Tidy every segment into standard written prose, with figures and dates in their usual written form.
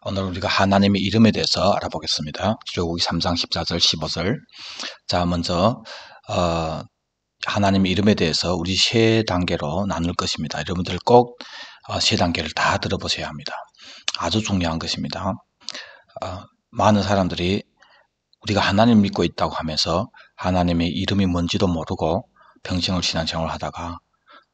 오늘 우리가 하나님의 이름에 대해서 알아보겠습니다. 출애굽기 3장 14절 15절. 자, 먼저 하나님의 이름에 대해서 우리 세 단계로 나눌 것입니다. 여러분들 꼭 세 단계를 다 들어보셔야 합니다. 아주 중요한 것입니다. 많은 사람들이 우리가 하나님 믿고 있다고 하면서 하나님의 이름이 뭔지도 모르고 평생을 신앙생활을 하다가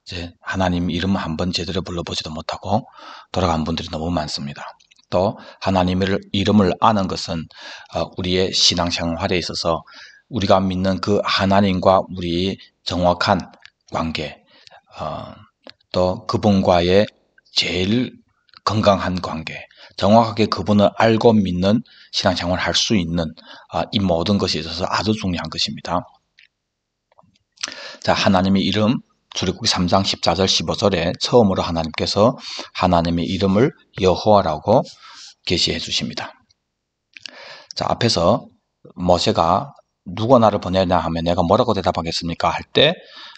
이제 하나님 이름 한번 제대로 불러보지도 못하고 돌아간 분들이 너무 많습니다. 또 하나님의 이름을 아는 것은 우리의 신앙생활에 있어서 우리가 믿는 그 하나님과 우리 정확한 관계, 또 그분과의 제일 건강한 관계, 정확하게 그분을 알고 믿는 신앙생활을 할 수 있는 이 모든 것이 있어서 아주 중요한 것입니다. 자, 하나님의 이름 출애굽기 3장 14절 15절에 처음으로 하나님께서 하나님의 이름을 여호와라고 계시해 주십니다. 자, 앞에서 모세가 누가 나를 보내냐 하면 내가 뭐라고 대답하겠습니까? 할 때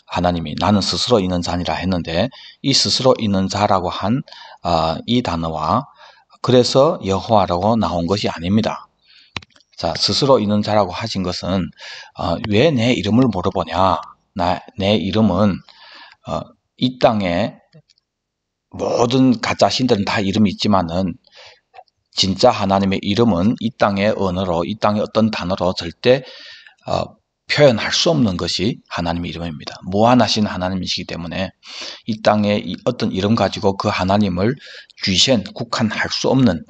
하나님이 나는 스스로 있는 자니라 했는데 이 스스로 있는 자라고 한 이 단어와 그래서 여호와라고 나온 것이 아닙니다. 자, 스스로 있는 자라고 하신 것은 왜 내 이름을 물어보냐? 내 이름은 이 땅에 모든 가짜 신들은 다 이름이 있지만은 진짜 하나님의 이름은 이 땅의 언어로, 이 땅의 어떤 단어로 절대 표현할 수 없는 것이 하나님의 이름입니다. 무한하신 하나님이시기 때문에 이 땅에 어떤 이름 가지고 그 하나님을局限, 국한할 수 없는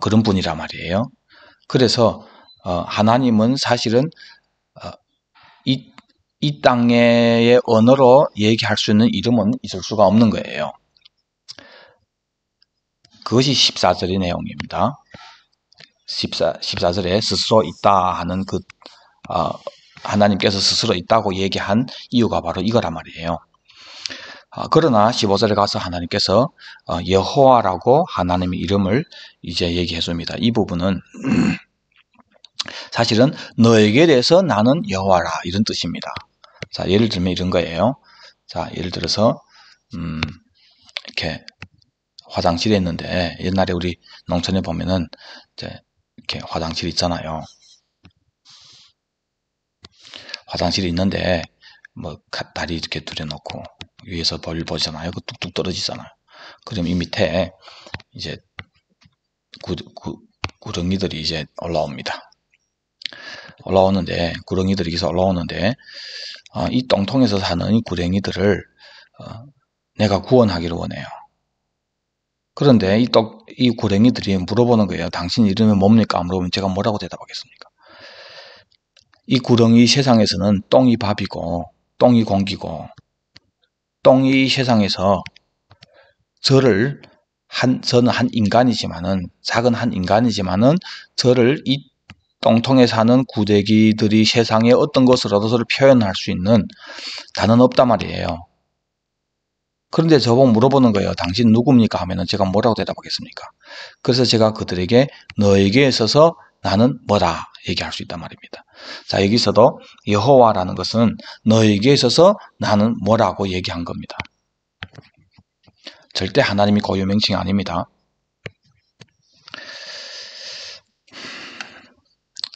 그런 분이란 말이에요. 그래서 하나님은 사실은 이 땅의 언어로 얘기할 수 있는 이름은 있을 수가 없는 거예요. 그것이 14절의 내용입니다. 14절에 스스로 있다 하는 그 하나님께서 스스로 있다고 얘기한 이유가 바로 이거란 말이에요. 그러나 15절에 가서 하나님께서 여호와라고 하나님의 이름을 이제 얘기해 줍니다. 이 부분은 사실은 너에게 대해서 나는 여호와라 이런 뜻입니다. 자, 예를 들면 이런 거예요. 자, 예를 들어서 이렇게 화장실에 있는데 옛날에 우리 농촌에 보면은 이제 이렇게 화장실 있잖아요. 화장실이 있는데 뭐 다리 이렇게 들여놓고 위에서 볼 보잖아요. 그 뚝뚝 떨어지잖아요. 그럼 이 밑에 이제 구렁이들이 이제 올라옵니다. 올라오는데 구렁이들이 계속 올라오는데 이 똥통에서 사는 이 구렁이들을 내가 구원하기를 원해요. 그런데 이 구렁이들이 물어보는 거예요. 당신 이름이 뭡니까? 물어보면 제가 뭐라고 대답하겠습니까? 이 구렁이 세상에서는 똥이 밥이고 똥이 공기고 똥이 세상에서 저는 한 인간이지만은 작은 한 인간이지만은 저를 이 똥통에 사는 구데기들이 세상에 어떤 것으로도 저를 표현할 수 있는 단어는 없단 말이에요. 그런데 저보고 물어보는 거예요. 당신 누굽니까? 하면은 제가 뭐라고 대답하겠습니까? 그래서 제가 그들에게 너에게 있어서 나는 뭐다 얘기할 수 있단 말입니다. 자, 여기서도 여호와라는 것은 너에게 있어서 나는 뭐라고 얘기한 겁니다. 절대 하나님이 고유명칭이 아닙니다.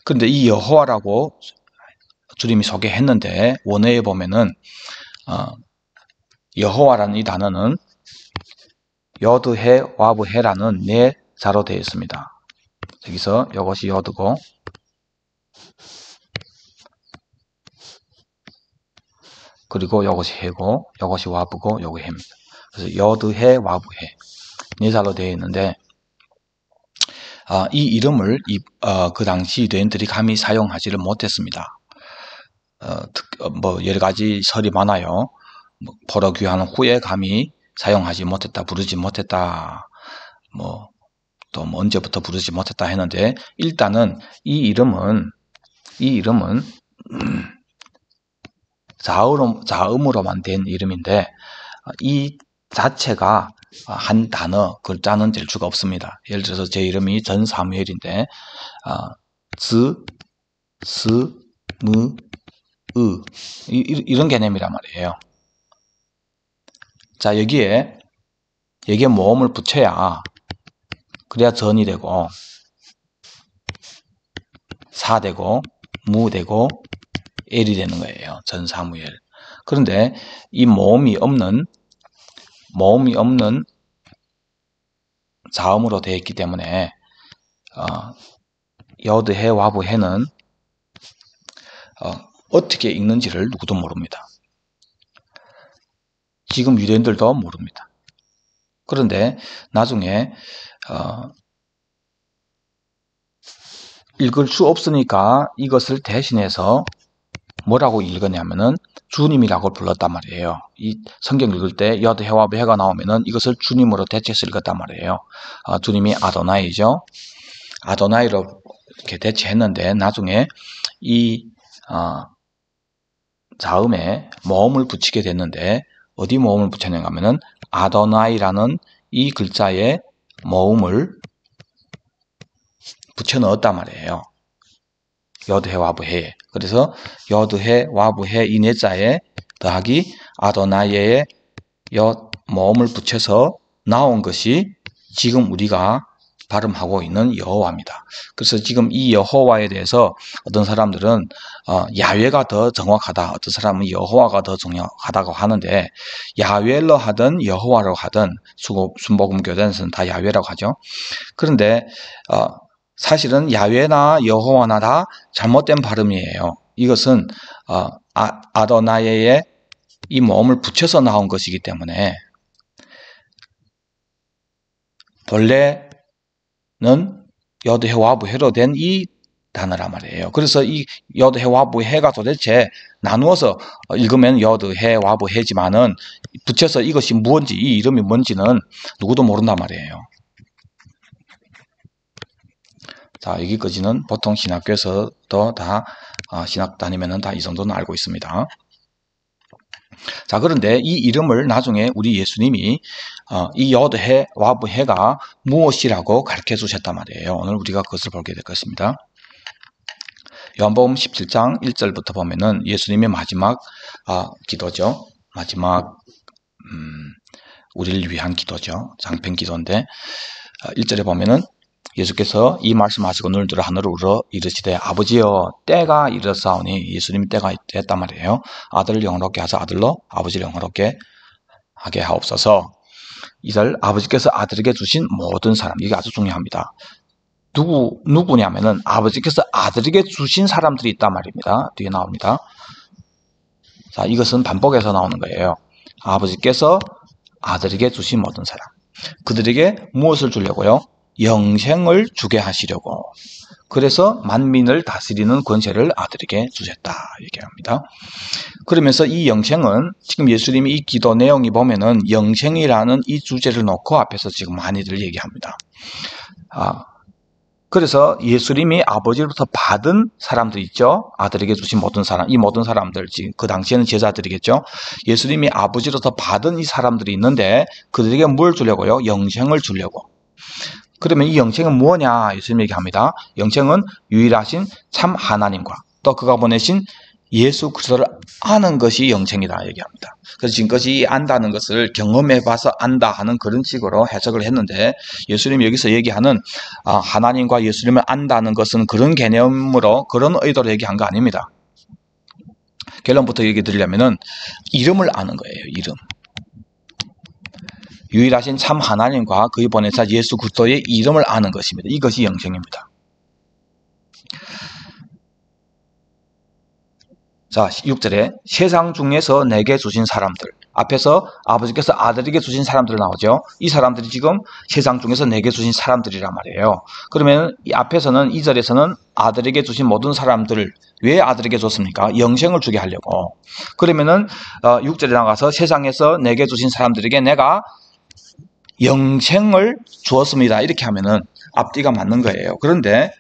그런데 이 여호와라고 주님이 소개했는데 원어에 보면은 여호와라는 이 단어는 여드해 와브해라는 네 자로 되어 있습니다. 여기서 이것이 여드고 그리고 이것이 해고 이것이 와브고 이것이 해입니다. 그래서 여드해 와브해 네 자로 되어 있는데 이 이름을 그 당시 유대인들이 감히 사용하지를 못했습니다. 뭐 여러 가지 설이 많아요. 포로 귀환 후에 감히 사용하지 못했다, 부르지 못했다, 또 언제부터 부르지 못했다 했는데 일단은 이 이름은 자음으로만 된 이름인데 이 자체가 한 단어, 글자는 될 수가 없습니다. 예를 들어서 제 이름이 전 사무엘인데 이런 개념이란 말이에요. 자, 여기에 모음을 붙여야 그래야 전이 되고 사 되고 무 되고 엘이 되는 거예요. 전사무엘. 그런데 이 모음이 없는 자음으로 되어 있기 때문에 여드해 와부해는 어떻게 읽는지를 누구도 모릅니다. 지금 유대인들도 모릅니다. 그런데 나중에 읽을 수 없으니까 이것을 대신해서 뭐라고 읽었냐면은 주님이라고 불렀단 말이에요. 이 성경 읽을 때 여드해와 부해가 나오면은 이것을 주님으로 대체해서 읽었단 말이에요. 주님이 아도나이죠. 아도나이로 이렇게 대체했는데 나중에 이 자음에 모음을 붙이게 됐는데 어디 모음을 붙였는가 하면은 아도나이라는 이 글자에 모음을 붙여 넣었단 말이에요. 여드해 와부해. 그래서 여드해 와부해 이 네 자에 더하기 아도나이에 모음을 붙여서 나온 것이 지금 우리가 발음하고 있는 여호와입니다. 그래서 지금 이 여호와에 대해서 어떤 사람들은 야훼가 더 정확하다, 어떤 사람은 여호와가 더 정확하다고 하는데 야훼로 하든 여호와로 하든 순복음 교단에서는 다 야훼라고 하죠. 그런데 사실은 야훼나 여호와나 다 잘못된 발음이에요. 이것은 아도나이에 이 모음을 붙여서 나온 것이기 때문에 본래는 여드해 와부해로 된 이 단어란 말이에요. 그래서 이 여드해 와부해가 도대체 나누어서 읽으면 여드해 와부해지만은 붙여서 이것이 무엇인지, 이 이름이 뭔지는 누구도 모른단 말이에요. 자, 여기까지는 보통 신학교에서도 다 신학 다니면은 다 이 정도는 알고 있습니다. 자, 그런데 이 이름을 나중에 우리 예수님이 이 여드해 와부해가 무엇이라고 가르쳐 주셨단 말이에요. 오늘 우리가 그것을 보게 될 것입니다. 요한복음 17장 1절부터 보면은 예수님의 마지막 기도죠. 마지막 우리를 위한 기도죠. 장편 기도인데 1절에 보면은 예수께서 이 말씀하시고 눈을 들어 하늘을 우러 이르시되 아버지여 때가 이르사오니 예수님이 때가 됐단 말이에요. 아들을 영화롭게 하사 아들로 아버지를 영화롭게 하게 하옵소서. 이절 아버지께서 아들에게 주신 모든 사람, 이게 아주 중요합니다. 누구냐면은 아버지께서 아들에게 주신 사람들이 있단 말입니다. 뒤에 나옵니다. 자, 이것은 반복해서 나오는 거예요. 아버지께서 아들에게 주신 모든 사람, 그들에게 무엇을 주려고요? 영생을 주게 하시려고. 그래서 만민을 다스리는 권세를 아들에게 주셨다 얘기합니다. 그러면서 이 영생은 지금 예수님이 이 기도 내용이 보면은 영생이라는 이 주제를 놓고 앞에서 지금 많이들 얘기합니다. 그래서 예수님이 아버지로부터 받은 사람들 있죠. 아들에게 주신 모든 사람, 이 모든 사람들, 그 당시에는 제자들이겠죠. 예수님이 아버지로부터 받은 이 사람들이 있는데 그들에게 뭘 주려고요? 영생을 주려고. 그러면 이 영생은 뭐냐? 예수님 얘기합니다. 영생은 유일하신 참 하나님과 또 그가 보내신 예수 그리스도를 아는 것이 영생이다 얘기합니다. 그래서 지금까지 안다는 것을 경험해봐서 안다 하는 그런 식으로 해석을 했는데 예수님이 여기서 얘기하는 하나님과 예수님을 안다는 것은 그런 개념으로 그런 의도로 얘기한 거 아닙니다. 결론부터 얘기 드리려면은 이름을 아는 거예요. 이름. 유일하신 참 하나님과 그의 보내사 예수 그리스도의 이름을 아는 것입니다. 이것이 영생입니다. 자, 6절에 세상 중에서 내게 주신 사람들, 앞에서 아버지께서 아들에게 주신 사람들 나오죠. 이 사람들이 지금 세상 중에서 내게 주신 사람들이란 말이에요. 그러면 이 앞에서는 2절에서는 아들에게 주신 모든 사람들을 왜 아들에게 줬습니까? 영생을 주게 하려고. 그러면은 6절에 나가서 세상에서 내게 주신 사람들에게 내가 영생을 주었습니다. 이렇게 하면은 앞뒤가 맞는 거예요. 그런데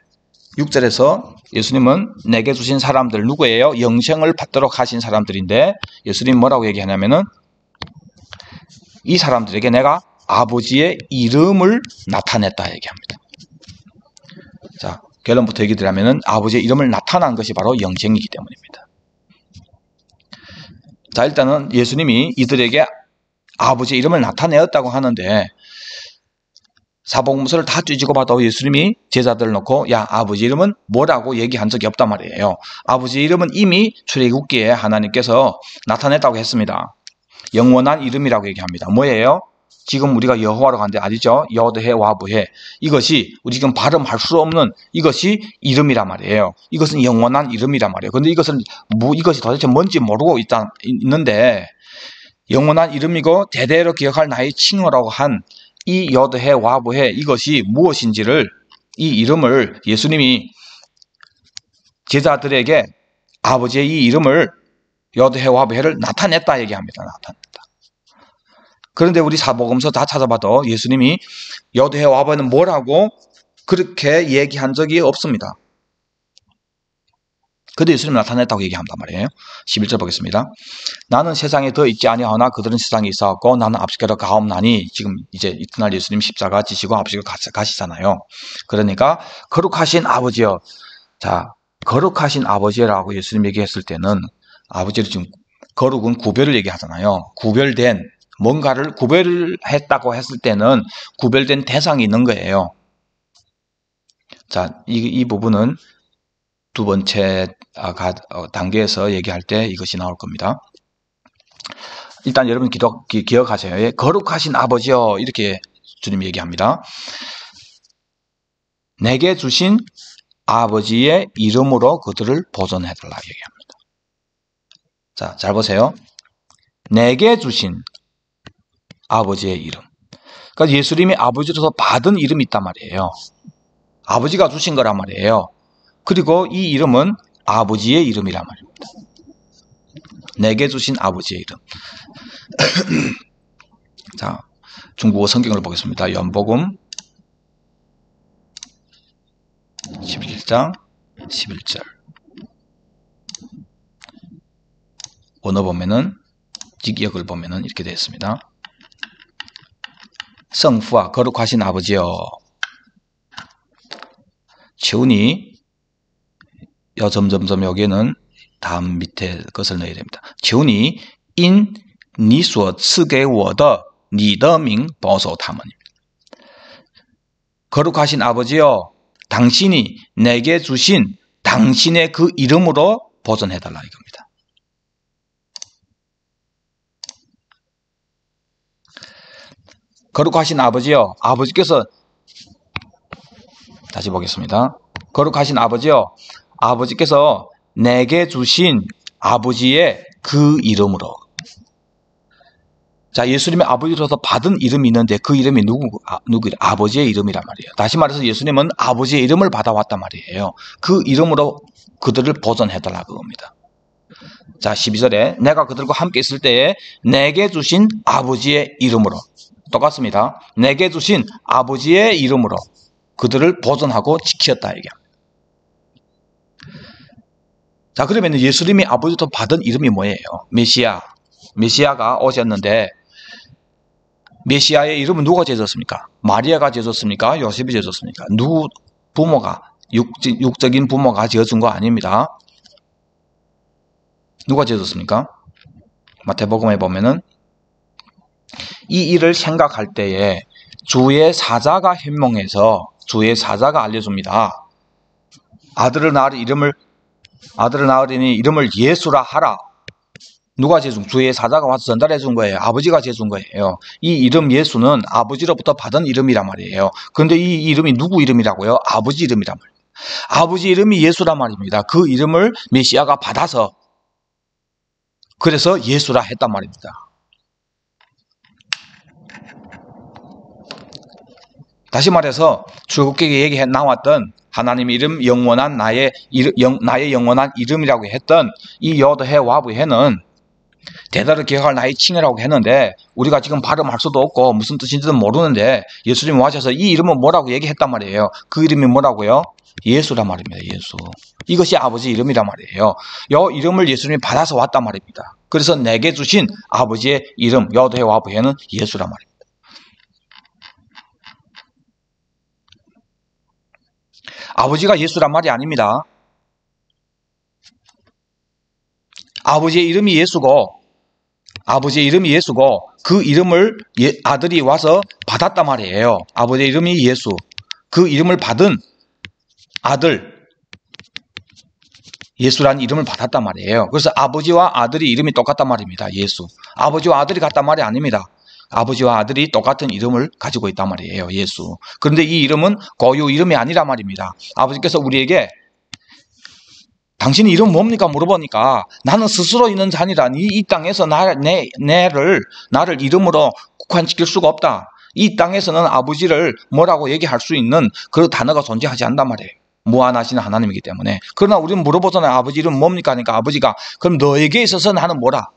6절에서 예수님은 내게 주신 사람들 누구예요? 영생을 받도록 하신 사람들인데 예수님 뭐라고 얘기하냐면은 이 사람들에게 내가 아버지의 이름을 나타냈다 얘기합니다. 자, 결론부터 얘기 드리면은 아버지의 이름을 나타난 것이 바로 영생이기 때문입니다. 자, 일단은 예수님이 이들에게 아버지의 이름을 나타내었다고 하는데 사복음서를 다 뒤지고 봐도 예수님이 제자들을 놓고 야 아버지 이름은 뭐라고 얘기한 적이 없단 말이에요. 아버지 이름은 이미 출애굽기에 하나님께서 나타냈다고 했습니다. 영원한 이름이라고 얘기합니다. 뭐예요? 지금 우리가 여호와라고 하는데 아니죠? 여드해 와브해 이것이 우리 지금 발음할 수 없는 이것이 이름이란 말이에요. 이것은 영원한 이름이란 말이에요. 그런데 이것이 도대체 뭔지 모르고 있는데 영원한 이름이고 대대로 기억할 나의 칭호라고 한 이 여드해 와브해 이것이 무엇인지를 이 이름을 예수님이 제자들에게 아버지의 이 이름을 여드해 와브해를 나타냈다 얘기합니다. 나타냈다. 그런데 우리 사복음서 다 찾아봐도 예수님이 여드해 와브해는 뭐라고 그렇게 얘기한 적이 없습니다. 그런데 예수님이 나타냈다고 얘기한단 말이에요. 11절 보겠습니다. 나는 세상에 더 있지 아니하나 그들은 세상에 있어왔고 나는 앞서가러 가옵나니 지금 이제 이튿날 예수님 십자가 지시고 앞서가 가시잖아요. 그러니까 거룩하신 아버지여. 자, 거룩하신 아버지라고 예수님 얘기했을 때는 아버지를 지금 거룩은 구별을 얘기하잖아요. 구별된 뭔가를 구별했다고 했을 때는 구별된 대상이 있는 거예요. 자, 이 부분은 두 번째 단계에서 얘기할 때 이것이 나올 겁니다. 일단 여러분 기억하세요. 예, 거룩하신 아버지여 이렇게 주님이 얘기합니다. 내게 주신 아버지의 이름으로 그들을 보존해달라 얘기합니다. 자, 잘 보세요. 내게 주신 아버지의 이름. 그러니까 예수님이 아버지로서 받은 이름이 있단 말이에요. 아버지가 주신 거란 말이에요. 그리고 이 이름은 아버지의 이름이란 말입니다. 내게 주신 아버지의 이름. 자, 중국어 성경을 보겠습니다. 연복음 11장 11절. 원어 보면은 직역을 보면은 이렇게 되어 있습니다. 성부와 거룩하신 아버지여, 치우니 점점점 여기에는 다음 밑에 것을 넣어야 됩니다.求你因你所赐给我的你的名保守他们。 거룩하신 아버지여, 당신이 내게 주신 당신의 그 이름으로 보존해달라 이겁니다. 거룩하신 아버지여, 아버지께서 다시 보겠습니다. 거룩하신 아버지여, 아버지께서 내게 주신 아버지의 그 이름으로. 자, 예수님의 아버지로서 받은 이름이 있는데 그 이름이 누구 아버지의 이름이란 말이에요. 다시 말해서 예수님은 아버지의 이름을 받아왔단 말이에요. 그 이름으로 그들을 보존해달라 그겁니다. 자, 12절에 내가 그들과 함께 있을 때에 내게 주신 아버지의 이름으로. 똑같습니다. 내게 주신 아버지의 이름으로 그들을 보존하고 지켰다 얘기합니다. 자, 그러면 예수님이 아버지로부터 받은 이름이 뭐예요? 메시아. 메시아가 오셨는데 메시아의 이름은 누가 지어줬습니까? 마리아가 지어줬습니까? 요셉이 지어줬습니까? 누구 부모가 육적인 부모가 지어준 거 아닙니다. 누가 지어줬습니까? 마태복음에 보면은 이 일을 생각할 때에 주의 사자가 현몽해서 주의 사자가 알려줍니다. 아들을 낳으리니 이름을 예수라 하라. 누가 지어준? 주의 사자가 와서 전달해 준 거예요. 아버지가 지어준 거예요. 이 이름 예수는 아버지로부터 받은 이름이란 말이에요. 그런데 이 이름이 누구 이름이라고요? 아버지 이름이란 말이에요. 아버지 이름이 예수란 말입니다. 그 이름을 메시아가 받아서 그래서 예수라 했단 말입니다. 다시 말해서 출애굽기에 얘기해 나왔던 하나님 이름 영원한 나의 영원한 이름이라고 했던 이 여드해 와브해는 대다를 기억할 나의 칭이라고 했는데 우리가 지금 발음할 수도 없고 무슨 뜻인지도 모르는데 예수님이 와셔서 이 이름은 뭐라고 얘기했단 말이에요. 그 이름이 뭐라고요? 예수란 말입니다. 예수. 이것이 아버지 이름이란 말이에요. 이 이름을 예수님이 받아서 왔단 말입니다. 그래서 내게 주신 아버지의 이름 여드해 와브해는 예수란 말입니다. 아버지가 예수란 말이 아닙니다. 아버지의 이름이 예수고 아버지의 이름이 예수고 그 이름을 아들이 와서 받았단 말이에요. 아버지의 이름이 예수. 그 이름을 받은 아들 예수라는 이름을 받았단 말이에요. 그래서 아버지와 아들이 이름이 똑같단 말입니다. 예수. 아버지와 아들이 같단 말이 아닙니다. 아버지와 아들이 똑같은 이름을 가지고 있단 말이에요. 예수. 그런데 이 이름은 고유 이름이 아니란 말입니다. 아버지께서 우리에게 당신 이름 뭡니까? 물어보니까 나는 스스로 있는 자니라. 이 땅에서 나를 이름으로 국한시킬 수가 없다. 이 땅에서는 아버지를 뭐라고 얘기할 수 있는 그 단어가 존재하지 않단 말이에요. 무한하신 하나님이기 때문에. 그러나 우리는 물어보잖아요. 아버지 이름 뭡니까? 하니까 아버지가 그럼 너에게 있어서 나는 뭐라?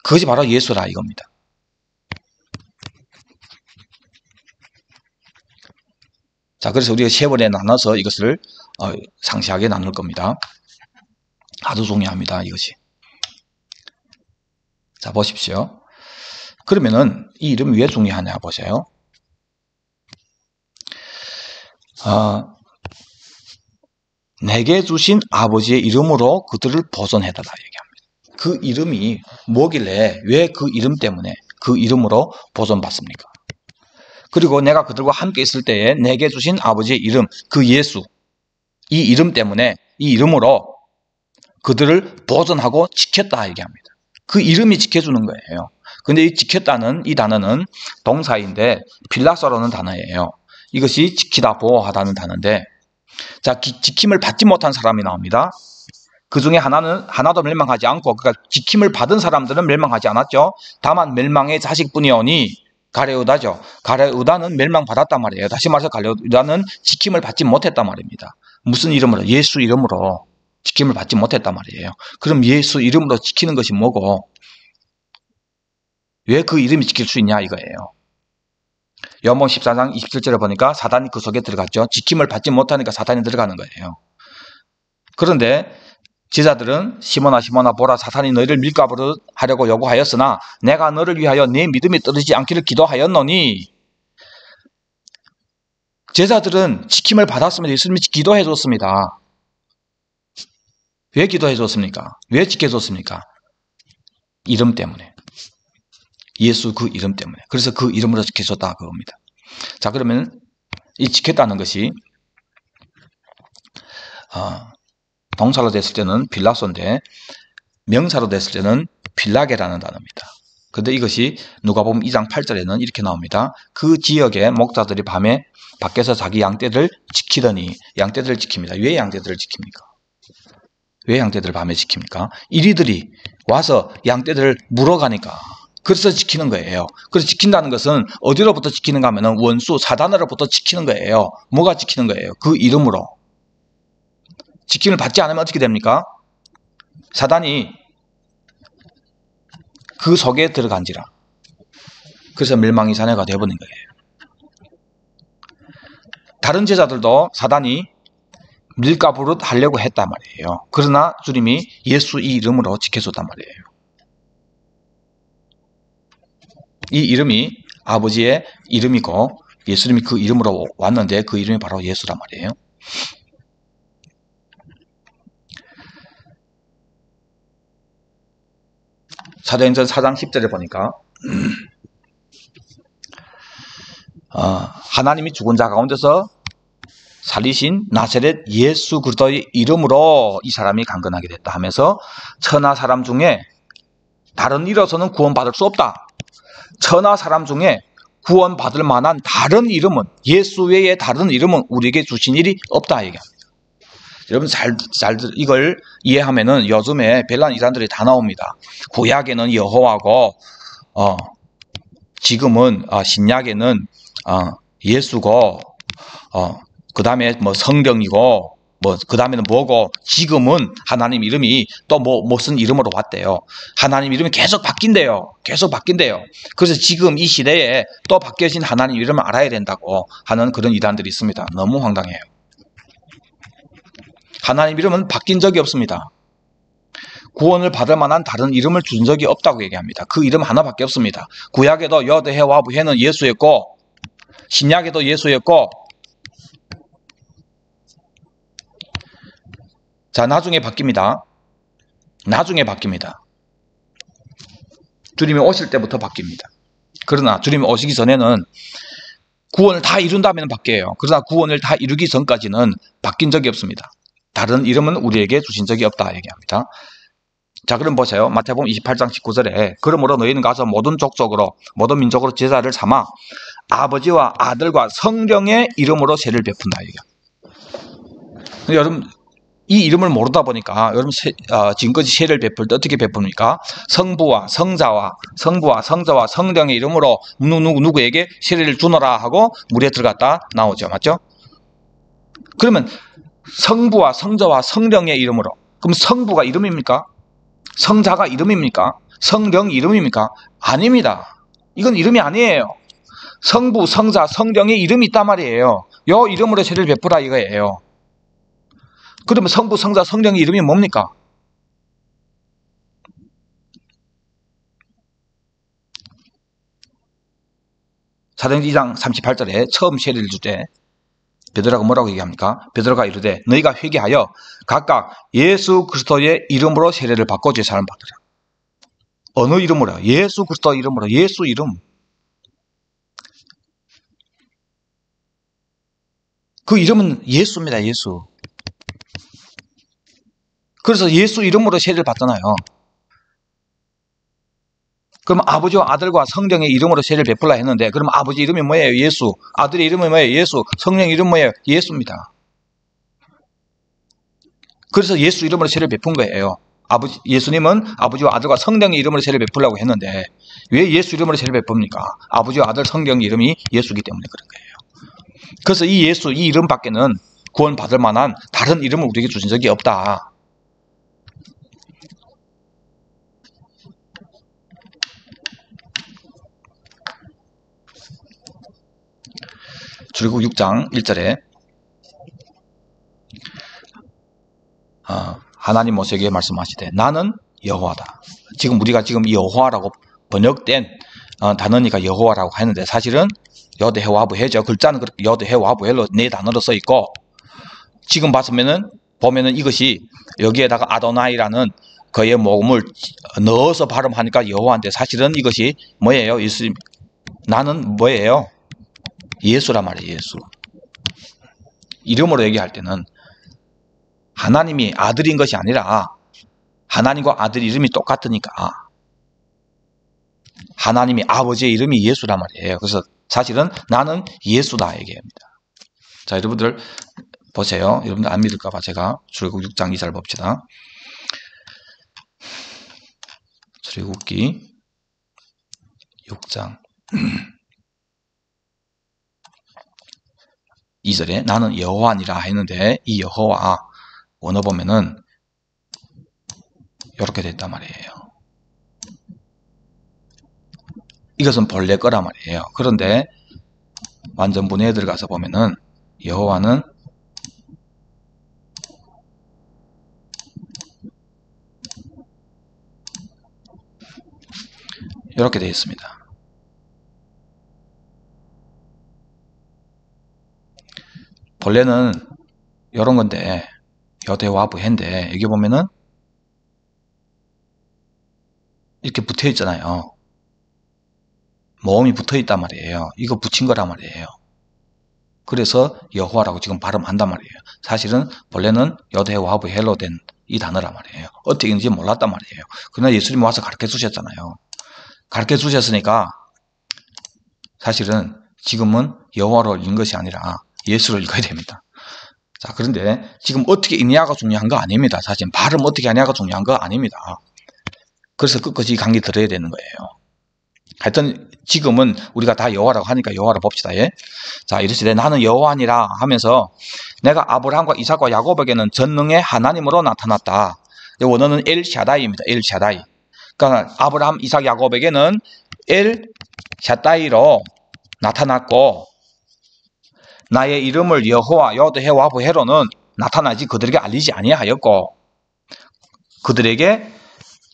그것이 바로 예수라 이겁니다. 자, 그래서 우리가 세 번에 나눠서 이것을 상세하게 나눌 겁니다. 아주 중요합니다. 이것이. 자, 보십시오. 그러면은 이 이름이 왜 중요하냐 보세요. 내게 주신 아버지의 이름으로 그들을 보존해달라 얘기합니다. 그 이름이 뭐길래 왜 그 이름 때문에 그 이름으로 보존받습니까? 그리고 내가 그들과 함께 있을 때에 내게 주신 아버지의 이름, 그 예수, 이 이름 때문에 이 이름으로 그들을 보존하고 지켰다 얘기합니다. 그 이름이 지켜주는 거예요. 근데 이 지켰다는 이 단어는 동사인데 필라서라는 단어예요. 이것이 지키다, 보호하다는 단어인데 자, 지킴을 받지 못한 사람이 나옵니다. 그 중에 하나도 멸망하지 않고 그러니까 지킴을 받은 사람들은 멸망하지 않았죠. 다만 멸망의 자식뿐이오니 가레우다죠. 가레우다는 멸망받았단 말이에요. 다시 말해서 가레우다는 지킴을 받지 못했단 말입니다. 무슨 이름으로? 예수 이름으로 지킴을 받지 못했단 말이에요. 그럼 예수 이름으로 지키는 것이 뭐고 왜 그 이름이 지킬 수 있냐 이거예요. 요한복음 14장 27절에 보니까 사단이 그 속에 들어갔죠. 지킴을 받지 못하니까 사단이 들어가는 거예요. 그런데 제자들은 시몬아 보라 사탄이 너희를 밀가부르 하려고 요구하였으나 내가 너를 위하여 네 믿음이 떨어지지 않기를 기도하였노니 제자들은 지킴을 받았으면 예수님이 기도해 줬습니다. 왜 기도해 줬습니까? 왜 지켜줬습니까? 이름 때문에. 예수 그 이름 때문에. 그래서 그 이름으로 지켜줬다 그겁니다. 자, 그러면 이 지켰다는 것이 동사로 됐을 때는 빌라소인데 명사로 됐을 때는 빌라게라는 단어입니다. 그런데 이것이 누가복음 2장 8절에는 이렇게 나옵니다. 그 지역의 목자들이 밤에 밖에서 자기 양떼들을 지키더니 양떼들을 지킵니다. 왜 양떼들을 지킵니까? 왜 양떼들을 밤에 지킵니까? 이리들이 와서 양떼들을 물어가니까 그래서 지키는 거예요. 그래서 지킨다는 것은 어디로부터 지키는가 하면 원수 사단으로부터 지키는 거예요. 뭐가 지키는 거예요? 그 이름으로. 지킴을 받지 않으면 어떻게 됩니까? 사단이 그 속에 들어간지라. 그래서 멸망의 자녀가 되어버린 거예요. 다른 제자들도 사단이 밀가부릇 하려고 했단 말이에요. 그러나 주님이 예수 이 이름으로 지켜줬단 말이에요. 이 이름이 아버지의 이름이고 예수님이 그 이름으로 왔는데 그 이름이 바로 예수란 말이에요. 사도행전 4장 10절에 보니까 하나님이 죽은 자 가운데서 살리신 나사렛 예수 그리스도의 이름으로 이 사람이 강건하게 됐다 하면서 천하 사람 중에 다른 이로서는 구원받을 수 없다. 천하 사람 중에 구원받을 만한 다른 이름은 예수 외에 다른 이름은 우리에게 주신 일이 없다 얘기합니다. 여러분 이걸 이해하면은 요즘에 별난 이단들이 다 나옵니다. 구약에는 여호와고 지금은 신약에는 예수고 그 다음에 뭐 성경이고 그 다음에는 뭐고 지금은 하나님 이름이 또 무슨 이름으로 왔대요. 하나님 이름이 계속 바뀐대요. 그래서 지금 이 시대에 또 바뀌어진 하나님 이름을 알아야 된다고 하는 그런 이단들이 있습니다. 너무 황당해요. 하나님 이름은 바뀐 적이 없습니다. 구원을 받을 만한 다른 이름을 준 적이 없다고 얘기합니다. 그 이름 하나밖에 없습니다. 구약에도 여드해 와부해는 예수였고 신약에도 예수였고 자 나중에 바뀝니다. 주님이 오실 때부터 바뀝니다. 그러나 주님이 오시기 전에는 구원을 다 이룬 다음에는 바뀌어요. 그러나 구원을 다 이루기 전까지는 바뀐 적이 없습니다. 다른 이름은 우리에게 주신 적이 없다 얘기합니다. 자, 그럼 보세요. 마태복음 28장 19절에 그러므로 너희는 가서 모든 족속으로 모든 민족으로 제자를 삼아 아버지와 아들과 성령의 이름으로 세례를 베푼다 얘기야. 여러분 이 이름을 모르다 보니까 여러분 지금까지 세례를 베풀 때 어떻게 베풉니까? 성부와 성자와 성령의 이름으로 누구에게 세례를 주노라 하고 물에 들어갔다 나오죠. 맞죠? 그러면 성부와 성자와 성령의 이름으로, 그럼 성부가 이름입니까? 성자가 이름입니까? 성령 이름입니까? 아닙니다. 이건 이름이 아니에요. 성부, 성자, 성령의 이름이 있단 말이에요. 요 이름으로 세례를 베푸라 이거예요. 그러면 성부, 성자, 성령의 이름이 뭡니까? 사도행전 2장 38절에 처음 세례를 줄 때 베드로가 뭐라고 얘기합니까? 베드로가 이르되 너희가 회개하여 각각 예수 그리스도의 이름으로 세례를 받고 제사를 받으라. 어느 이름으로? 예수 그리스도 이름으로. 예수 이름. 그 이름은 예수입니다. 예수. 그래서 예수 이름으로 세례를 받잖아요. 그럼 아버지와 아들과 성령의 이름으로 세례를 베풀라 했는데 그럼 아버지 이름이 뭐예요? 예수. 아들의 이름이 뭐예요? 예수. 성령 이름 뭐예요? 예수입니다. 그래서 예수 이름으로 세례를 베푼 거예요. 예수님은 아버지와 아들과 성령의 이름으로 세례를 베풀라고 했는데 왜 예수 이름으로 세례를 베풉니까? 아버지와 아들 성령 이름이 예수이기 때문에 그런 거예요. 그래서 이 예수, 이 이름 밖에는 구원받을 만한 다른 이름을 우리에게 주신 적이 없다. 출애굽 6장 1절에 하나님 모세에게 말씀하시되 나는 여호와다. 지금 우리가 지금 여호와라고 번역된 단어니까 여호와라고 하는데 사실은 여드헤와브헤죠. 글자는 여드헤와브헤로 네 단어로 써 있고 지금 보면은 이것이 여기에다가 아도나이라는 그의 모음을 넣어서 발음하니까 여호와인데 사실은 이것이 뭐예요? 예수님. 나는 뭐예요? 예수란 말이에요. 예수. 이름으로 얘기할 때는 하나님이 아들인 것이 아니라 하나님과 아들 이름이 똑같으니까 하나님이 아버지의 이름이 예수란 말이에요. 그래서 사실은 나는 예수다 얘기합니다. 자, 여러분들 보세요. 여러분들 안 믿을까 봐 제가 출애굽 6장 2절 봅시다. 출애굽기 6장 2절에 나는 여호와니라 했는데 이 여호와 원어 보면은 이렇게 됐단 말이에요. 이것은 본래 거란 말이에요. 그런데 완전본에 들어가서 보면은 여호와는 이렇게 되어 있습니다. 본래는 이런 건데 여드헤와브헤인데 여기 보면은 이렇게 붙어 있잖아요. 모음이 붙어 있단 말이에요. 이거 붙인 거란 말이에요. 그래서 여호와라고 지금 발음한단 말이에요. 사실은 본래는 여드헤와브헤로 된 이 단어란 말이에요. 어떻게 인지 몰랐단 말이에요. 그러나 예수님이 와서 가르쳐 주셨잖아요. 가르쳐 주셨으니까 사실은 지금은 여호와로 읽는 것이 아니라 예수를 읽어야 됩니다. 자, 그런데 지금 어떻게 읽냐가 중요한 거 아닙니다. 사실 발음 어떻게 하냐가 중요한 거 아닙니다. 그래서 끝까지 강의 들어야 되는 거예요. 하여튼 지금은 우리가 다 여호와라고 하니까 여호와를 봅시다. 예? 자, 이르시되 나는 여호와니라 하면서 내가 아브라함과 이삭과 야곱에게는 전능의 하나님으로 나타났다. 원어는 엘샤다이입니다. 엘샤다이. 그러니까 아브라함, 이삭, 야곱에게는 엘샤다이로 나타났고 나의 이름을 여호와 여드헤와브헤로는 나타나지 그들에게 알리지 아니하였고 그들에게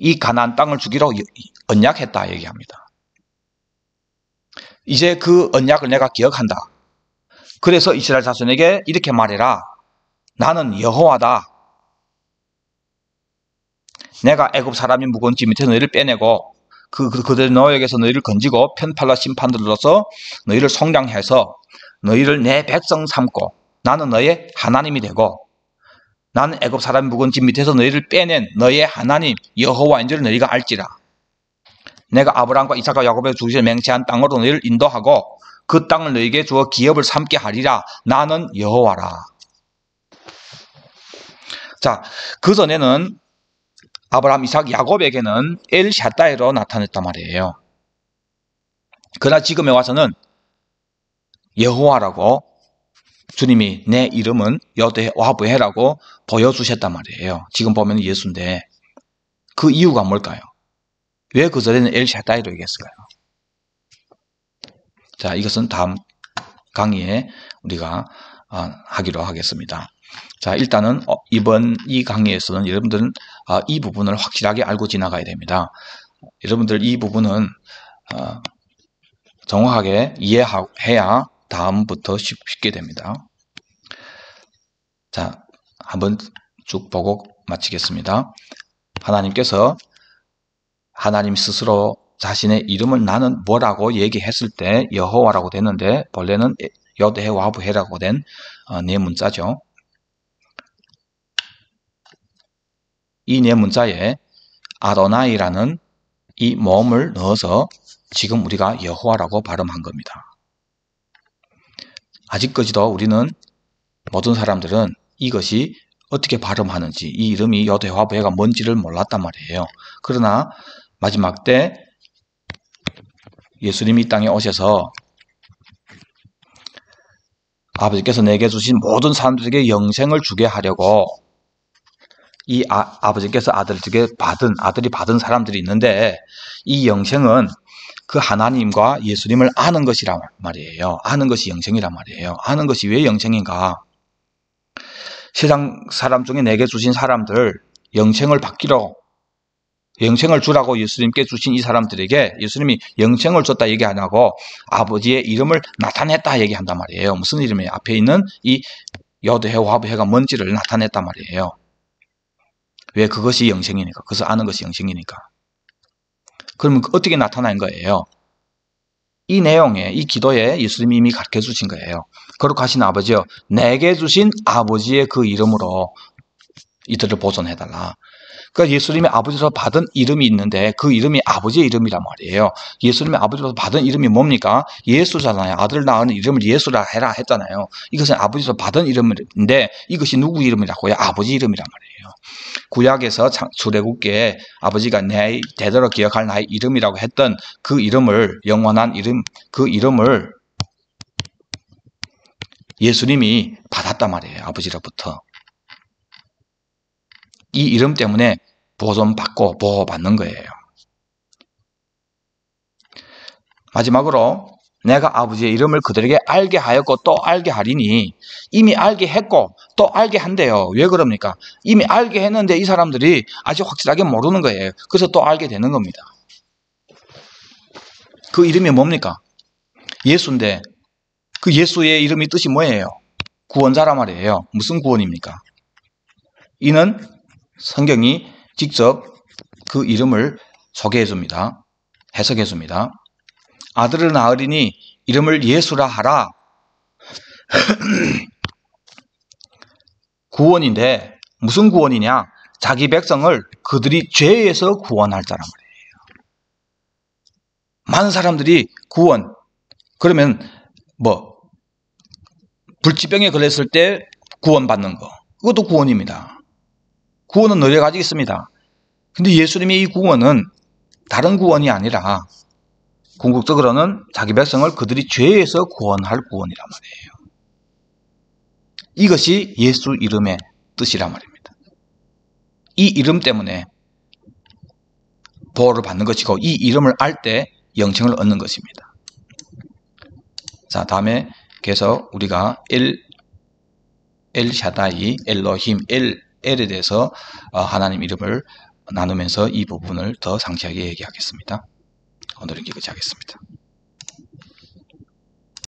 이 가나안 땅을 주기로 언약했다 얘기합니다. 이제 그 언약을 내가 기억한다. 그래서 이스라엘 자손에게 이렇게 말해라. 나는 여호와다. 내가 애굽 사람이 묵은 짐 밑에 너희를 빼내고 그들의 노역에서 너희를 건지고 편팔라 심판들로서 너희를 속량해서 너희를 내 백성 삼고 나는 너의 하나님이 되고 나는 애굽 사람의 묵은 집 밑에서 너희를 빼낸 너의 하나님 여호와인 줄 너희가 알지라. 내가 아브라함과 이삭과 야곱에게 주기를 맹세한 땅으로 너희를 인도하고 그 땅을 너희에게 주어 기업을 삼게 하리라. 나는 여호와라. 자, 그 전에는 아브라함, 이삭, 야곱에게는 엘샤다이로 나타냈단 말이에요. 그러나 지금에 와서는 여호와라고 주님이 내 이름은 여호와부헤라고 보여주셨단 말이에요. 지금 보면 예수인데 그 이유가 뭘까요? 왜 그 전에는 엘샤다이로 얘기했을까요? 자, 이것은 다음 강의에 우리가 하기로 하겠습니다. 자, 일단은 이번 이 강의에서는 여러분들은 이 부분을 확실하게 알고 지나가야 됩니다. 여러분들 이 부분은 정확하게 이해해야 다음부터 쉽게 됩니다. 자, 한번 쭉 보고 마치겠습니다. 하나님께서 하나님 스스로 자신의 이름을 나는 뭐라고 얘기했을 때 여호와라고 됐는데 본래는 여호와부헤라고 된 네 문자죠. 이 네 문자에 아도나이라는 이 모음을 넣어서 지금 우리가 여호와라고 발음한 겁니다. 아직까지도 우리는 모든 사람들은 이것이 어떻게 발음하는지 이 이름이 여호와부헤가 뭔지를 몰랐단 말이에요. 그러나 마지막 때 예수님이 이 땅에 오셔서 아버지께서 내게 주신 모든 사람들에게 영생을 주게 하려고 이 아버지께서 아들이 받은 사람들이 있는데 이 영생은 그 하나님과 예수님을 아는 것이란 말이에요. 아는 것이 영생이란 말이에요. 아는 것이 왜 영생인가? 세상 사람 중에 내게 주신 사람들 영생을 주라고 예수님께 주신 이 사람들에게 예수님이 영생을 줬다 얘기 안 하고 아버지의 이름을 나타냈다 얘기한단 말이에요. 무슨 이름이에요? 앞에 있는 이 여호와부헤가 뭔지를 나타냈단 말이에요. 왜? 그것이 영생이니까. 그것을 아는 것이 영생이니까. 그러면 어떻게 나타난 거예요? 이 내용에, 이 기도에 예수님이 이미 가르쳐 주신 거예요. 거룩 하신 아버지여, 내게 주신 아버지의 그 이름으로 이들을 보존해달라. 그러니까 예수님이 아버지로서 받은 이름이 있는데 그 이름이 아버지의 이름이란 말이에요. 예수님이 아버지로서 받은 이름이 뭡니까? 예수잖아요. 아들 낳은 이름을 예수라 해라 했잖아요. 이것은 아버지로서 받은 이름인데 이것이 누구 이름이라고요? 아버지 이름이란 말이에요. 구약에서 출애굽기에 아버지가 내 대대로 기억할 나의 이름이라고 했던 그 이름을, 영원한 이름, 그 이름을 예수님이 받았단 말이에요. 아버지로부터. 이 이름 때문에 보존받고 보호받는 거예요. 마지막으로 내가 아버지의 이름을 그들에게 알게 하였고 또 알게 하리니, 이미 알게 했고 또 알게 한대요. 왜 그럽니까? 이미 알게 했는데 이 사람들이 아직 확실하게 모르는 거예요. 그래서 또 알게 되는 겁니다. 그 이름이 뭡니까? 예수인데 그 예수의 이름이 뜻이 뭐예요? 구원자란 말이에요. 무슨 구원입니까? 이는 성경이 직접 그 이름을 소개해 줍니다. 해석해 줍니다. 아들을 낳으리니 이름을 예수라 하라. 구원인데 무슨 구원이냐? 자기 백성을 그들이 죄에서 구원할 자란 말이에요. 많은 사람들이 구원, 그러면 불치병에 걸렸을 때 구원받는 거, 그것도 구원입니다. 구원은 여러 가지 있습니다. 근데 예수님의 이 구원은 다른 구원이 아니라 궁극적으로는 자기 백성을 그들이 죄에서 구원할 구원이란 말이에요. 이것이 예수 이름의 뜻이란 말입니다. 이 이름 때문에 보호를 받는 것이고 이 이름을 알 때 영생을 얻는 것입니다. 자, 다음에 계속 우리가 엘샤다이, 엘로힘, 엘에 대해서 하나님 이름을 나누면서 이 부분을 더 상세하게 얘기하겠습니다. 오늘은 여기까지 하겠습니다.